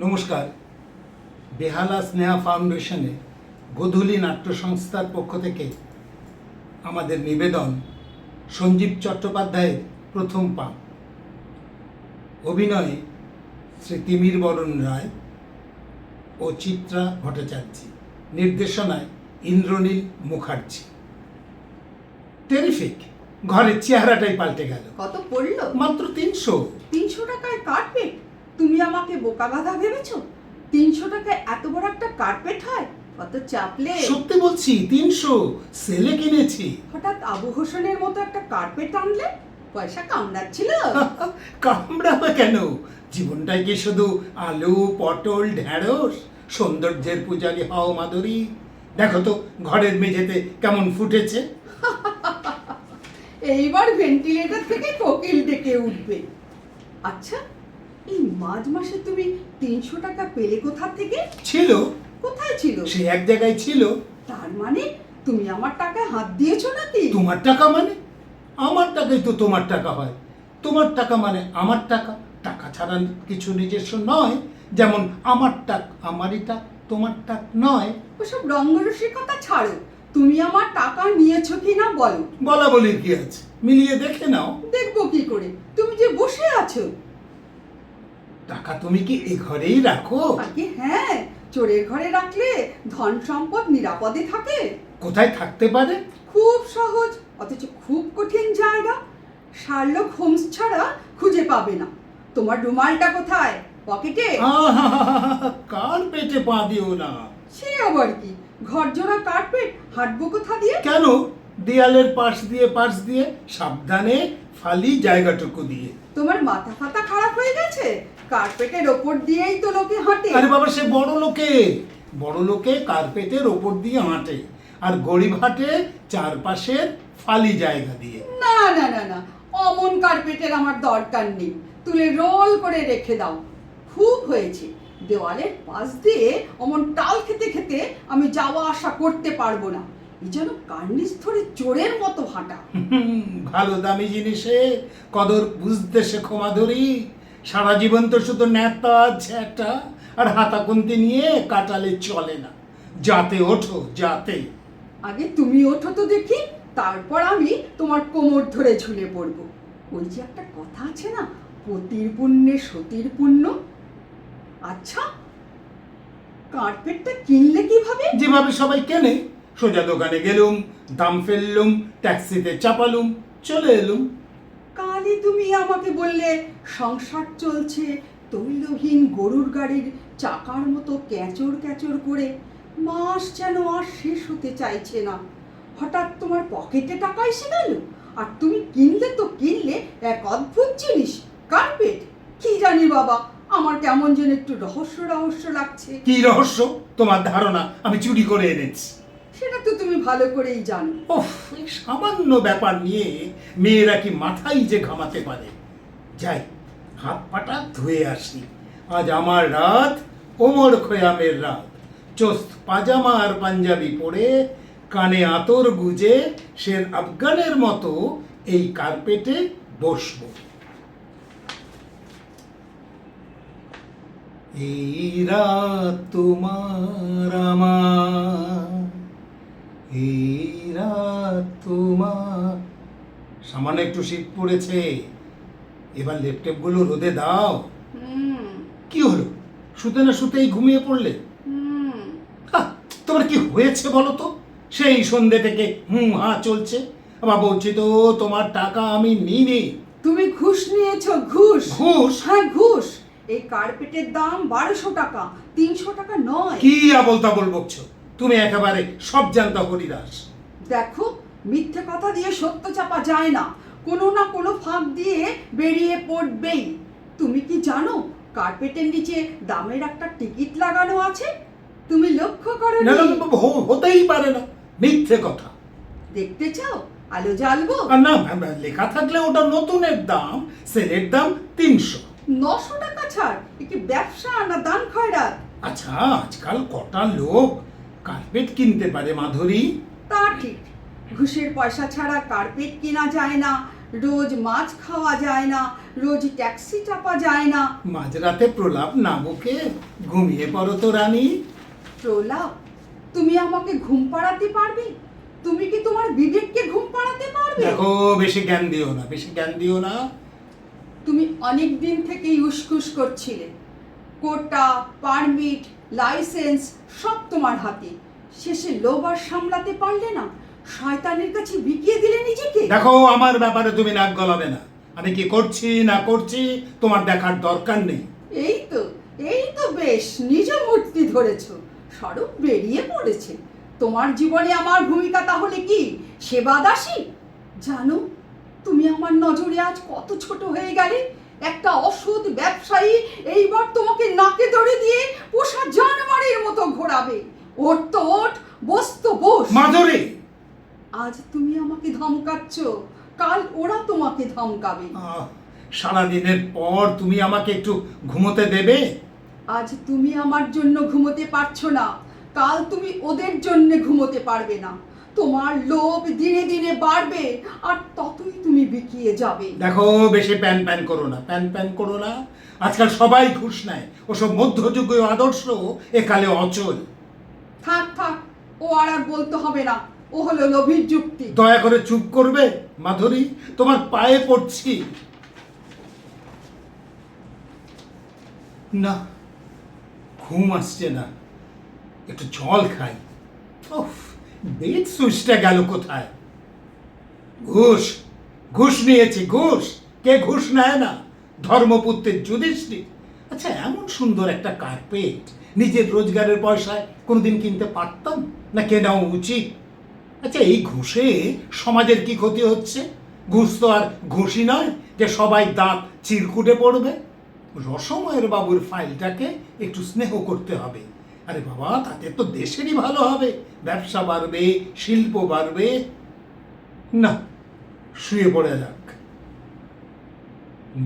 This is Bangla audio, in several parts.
নমস্কার। বেহালা স্নেহা ফাউন্ডেশনে গোধূলি নাট্য সংস্থার পক্ষ থেকে আমাদের নিবেদন সঞ্জীব চট্টোপাধ্যায়ের প্রথম পা। অভিনয়ে শ্রী তিমির বরণ রায় ও চিত্রা ভট্টাচার্য, নির্দেশনায় ইন্দ্রনীল মুখার্জি। টেরিফিক। ঘরের চেহারাটাই পাল্টে গেল। কত পড়লো? মাত্র 300। 300 টাকায় কার্পেট? তুমি আমাকে বোকা গাধা ভেবেছো? 300 টাকায় এত বড় একটা কার্পেট হয়? কত চাপলে। সত্যি বলছি, 300 সেলে কিনেছি। হঠাৎ আবু হোসেনের মতো একটা কার্পেট আনলে? পয়সা কামড়াচ্ছিল? কামড়াবে কেন? জীবনটাই কি শুধু আলু, পটল, ঢেঁড়স? সৌন্দর্যের পূজারি হও মাধুরী। দেখো তো ঘরের মেঝেতে কেমন ফুটেছে। এইবার ভেন্টিলেটর থেকে কোকিল ডেকে উঠবে। আচ্ছা, এই মাঝ মাসে তুমি 300 টাকা পেলে কোথা থেকে? ছিল, কোথায় ছিল? সে এক জায়গায় ছিল। তার মানে তুমি আমার টাকায় হাত দিয়েছো নাকি? তোমার টাকা মানে? আমার টাকাই তো তোমার টাকা হয়। তোমার টাকা মানে আমার টাকা। টাকা ছাড়া কিছু নিজস্ব নয়। যেমন আমার টাক আমারই টাক, তোমার টাক নয়। ওসব রঙ্গরসিকতা ছাড়ো। তুমি আমার টাকা নিয়েছো কিনা বলো। বলা বলির কি আছে? মিলিয়ে দেখে নাও। দেখবো কি করে? তুমি যে বসে আছো। টাকা তুমি কি এ ঘরেই রাখো? আগে হ্যাঁ, চোরের ঘরে রাখলে ধন সম্পদ নিরাপদে থাকে। কোথায় থাকতে পারে? খুব সহজ, অথচ খুব কঠিন জায়গা। শার্লক হোমস ছাড়া খুঁজে পাবে না। তোমার রুমালটা কোথায়? পকেটে? কার পেটে পা দিও না। সে আবার কি? ঘরজোড়া কার্পেট, হাঁটবো কোথা দিয়ে? কেন? দেয়ালের পাশ দিয়ে সাবধানে ফালি জায়গাটুকু দিয়ে। তোমার মাথা ফাতা খারাপ হয়ে গেছে? কার্পেটের ওপর দিয়েই তো লোকে হাঁটে। আরে বাবা, সে বড় লোকে কার্পেটের ওপর দিয়ে হাঁটে, আর গরিব হাঁটে চারপাশের ফালি জায়গা দিয়ে। না না না না, অমন কার্পেটের আমার দরকার নেই। তুলে রোল করে রেখে দাও। খুব হয়েছে। দেওয়ালের পাশ দিয়ে অমন টাল খেতে খেতে আমি যাওয়া আসা করতে পারবো না। এই যেন কার্নিশ ধরে চোরের মতো হাঁটা। ভালো দামি জিনিসে কদর বুঝতে শেখো মাধুরী। সারা জীবন তো শুধু ন্যাতা ঝ্যাঁটা আর হাতাকুন্তি নিয়ে কাটালে চলে না। যাতে ওঠো, যাতে। আগে তুমি ওঠো তো দেখি, তারপর আমি তোমার কোমর ধরে ঝুলে পড়বো। ওই যে একটা কথা আছে না, পতির পুণ্যে সতীর পুণ্য। আচ্ছা, কার্পেটটা কিনলে কিভাবে? যেভাবে সবাই কেনে। সোজা দোকানে গেলুম, দাম ফেললুম, ট্যাক্সিতে চাপালুম, চলে এলুম। কালই তুমি আমাকে বললে সংসার চলছে তৈলহীন গরুর গাড়ির চাকার মতো ক্যাচর ক্যাচর করে। মাস যেন আর শেষ হতে চাইছে না। হঠাৎ তোমার পকেটে টাকা এসে গেল, আর তুমি কিনলে তো কিনলে এক অদ্ভুত জিনিস, কার্পেট। কি জানি বাবা, আমার কেমন যেন একটু রহস্য রহস্য লাগছে। কি রহস্য? তোমার ধারণা আমি চুরি করে এনেছি। সেটা তো তুমি ভালো করেই জানো। ওফ, এই সামান্য ব্যাপার নিয়ে মেয়েরা কি মাথায় যে ঘামাতে পারে। যাই, হাত পাটা ধুয়ে আসি। আজ আমার রাত ওমর খৈয়ামের রাত। চোস্ত পাজামা আর পাঞ্জাবি পরে, কানে আতর গুজে শের আফগানের মতো এই কার্পেটে বসবো। এই রাত তোমার আমার, এই রাত তোমার। সামান্য একটু শীত পড়েছে, এবার ল্যাপটপগুলো রোদে দাও। কি হলো? শুতে না শুতেই ঘুমিয়ে পড়লে? তোমার কি হয়েছে বলো তো? সেই সন্ধ্যে থেকে হা চলছে। আবার বলছি তো তোমার টাকা আমি নিইনি। তুমি ঘুষ নিয়েছো? ঘুষ? ঘুষ? হ্যাঁ, ঘুষ। এই কার্পেটের দাম 1200 টাকা, 300 টাকা নয়। কি আবোল তাবোল বকছো? তুমি একেবারে সব জানতা হরিদাস। দেখো, মিথ্যে কথা দিয়ে সত্য চাপা যায় না। কোনো না কোনো ফাঁক দিয়ে বেরিয়ে পড়বেই। তুমি কি জানো কার্পেটের নিচে দামের একটা টিকিট লাগানো আছে? তুমি লক্ষ্য করো? না, হতেই পারে না, মিথ্যে কথা। দেখতে চাও? আলো জ্বালবো? আর না, লেখা থাকলে ওটা নতুনের দাম, সেলের দাম 300। 900 টাকা ছাড়। এ কি ব্যবসা না দান খয়রাত? আচ্ছা, আজকাল কটা লোক কার্পেট কিনতে পারে মাধুরী? তা ঠিক। ঘুষের পয়সা ছাড়া কার্পেট কেনা যায় না, রোজ মাছ খাওয়া যায় না, রোজ ট্যাক্সি চাপা যায় না। মাঝরাতে প্রলাপ না বকে ঘুমিয়ে পড়ো তো রানী। প্রলাপ? তুমি আমাকে ঘুম পাড়াতে পারবে? তুমি কি তোমার বিবেককে ঘুম পাড়াতে পারবে? দেখো, বেশি জ্ঞান দিও না, বেশি জ্ঞান দিও না। তুমি অনেক দিন থেকেই উসখুস করছিলে। কোটা, পারমিট, লাইসেন্স সব তোমার হাতে। শেষে লোভ আর সামলাতে পারলে না, শয়তানের কাছে বিকিয়ে দিলে নিজেকে। দেখো, আমার ব্যাপারে তুমি নাক গলাবে না। আমি কি করছি না করছি তোমার দেখার দরকার নেই। এই তো বেশ নিজ মূর্তি ধরেছো, স্বরূপ বেরিয়ে পড়েছে। তোমার জীবনে আমার ভূমিকা তাহলে কি সেবাদাসী? জানো, তুমি আমার নজরে আজ কত ছোট হয়ে গেলে। একটা অসৎ ব্যবসায়ী এইবার তোমাকে নাকে দড়ি দিয়ে পোষা জানোয়ারের মতো ঘোরাবে। ওঠ তো ওঠ, বস তো বস। মাধুরী! আজ তুমি আমাকে ধমকাচ্ছ, কাল ওরা তোমাকে ধমকাবে। সারাদিনের পর তুমি আমাকে একটু ঘুমোতে দেবে? আজ তুমি আমার জন্য ঘুমোতে পারছো না, কাল তুমি ওদের জন্য ঘুমোতে পারবে না। তোমার লোভ দিনে দিনে বাড়বে, আর ততই তুমি বিকিয়ে যাবে। দেখো, বেশি প্যান প্যান করো না, প্যান প্যান করো না। আজকাল সবাই ঘুষ নেয়। ওসব মধ্যযুগীয় আদর্শ একালে অচল। থাক থাক, ও আর বলতে হবে না, ও হলো লোভীর যুক্তি। দয়া করে চুপ করবে মাধুরী, তোমার পায়ে পড়ছি। না, ঘুম আসছে না, একটু জল খাই। উফ, বেড সুইচটা গেল কোথায়? ঘুষ ঘুষ নিয়েছি, ঘুষ। কে ঘুষ নেয় না? ধর্মপুত্রের যুধিষ্ঠির। আচ্ছা, এমন সুন্দর একটা কার্পেট নিজের রোজগারের পয়সায় কোনোদিন কিনতে পারতাম না? কেনাও উচিত। আচ্ছা, এই ঘুষে সমাজের কি ক্ষতি হচ্ছে? ঘুষ তো আর ঘুষই নয় যে সবাই দাঁত চিরকুটে পড়বে। রসময়ের বাবুর ফাইলটাকে একটু স্নেহ করতে হবে। আরে বাবা, তাতে তো দেশেরই ভালো হবে, ব্যবসা বাড়বে, শিল্প বাড়বে। না, শুয়ে পড়ে যাক।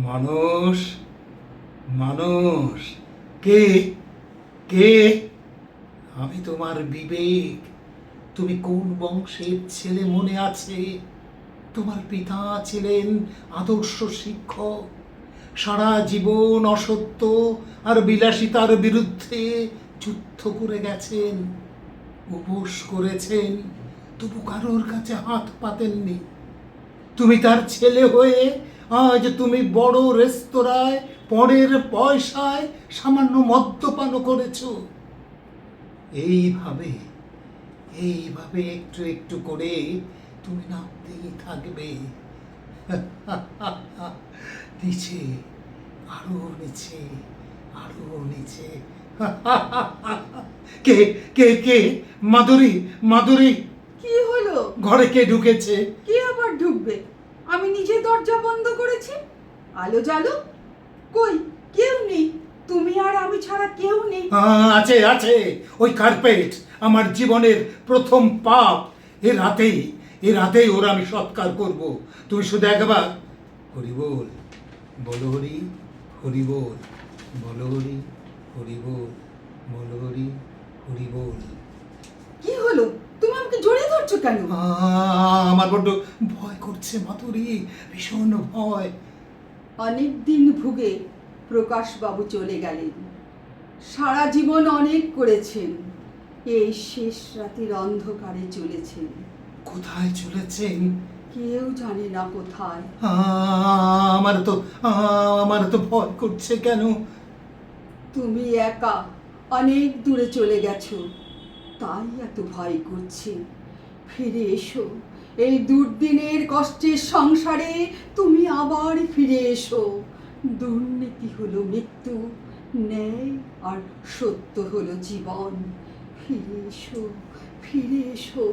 মানুষ মানুষ কে কে? আমি তোমার বিবেক। তুমি কোন বংশের ছেলে মনে আছে? তোমার পিতা ছিলেন আদর্শ শিক্ষক। সারা জীবন অসত্য আর বিলাসিতার বিরুদ্ধে যুদ্ধ করে গেছেন, উপোস করেছেন, তবু কারোর কাছে হাত পাতেননি। তুমি তার ছেলে হয়ে আজ তুমি বড় রেস্তোরাঁয় পরের পয়সায় সামান্য মদ্যপান করেছো। এইভাবে এইভাবে একটু একটু করে তুমি নামতেই থাকবে। নিচে, আরো নিচে, আরো নিচে। কে কে কে? মাধুরী, মাধুরী! কি হলো? ঘরে কে ঢুকেছে? কে আবার ঢুকবে? আমি নিজে দরজা বন্ধ করেছি। আলো জ্বালো। কই, কেউ নেই। তুমি আর আমি ছাড়া কেউ নেই। আছে আছে, ওই কার্পেট আমার জীবনের প্রথম পাপ। এ রাতেই ওরা আমি সৎকার করব। তুমি শুধু একবার হরি বল, বলো হরি, হরি বল, বলো হরি, হরি বল, বলো হরি, হরি বল। কি হলো? তুমি আমাকে জড়িয়ে ধরছো কেন? আমার বড্ড ভয় করছে মাধুরী, ভীষণ ভয়। অনেক দিন ভুগে প্রকাশ বাবু চলে গেলেন। সারা জীবন অনেক করেছেন, এই শেষ রাতের অন্ধকারে চলেছেন। কোথায় চলেছেন? কেউ জানে না কোথায়। আমার তো ভয় করছে কেন? তুমি একা অনেক দূরে চলে গেছো, তাই এত ভয় করছে। ফিরে এসো, এই দুর্দিনের কষ্টের সংসারে তুমি আবার ফিরে এসো। দুর্নীতি হলো মৃত্যু, ন্যায় আর সত্য হলো জীবন। ফিরে এসো, ফিরে এসো।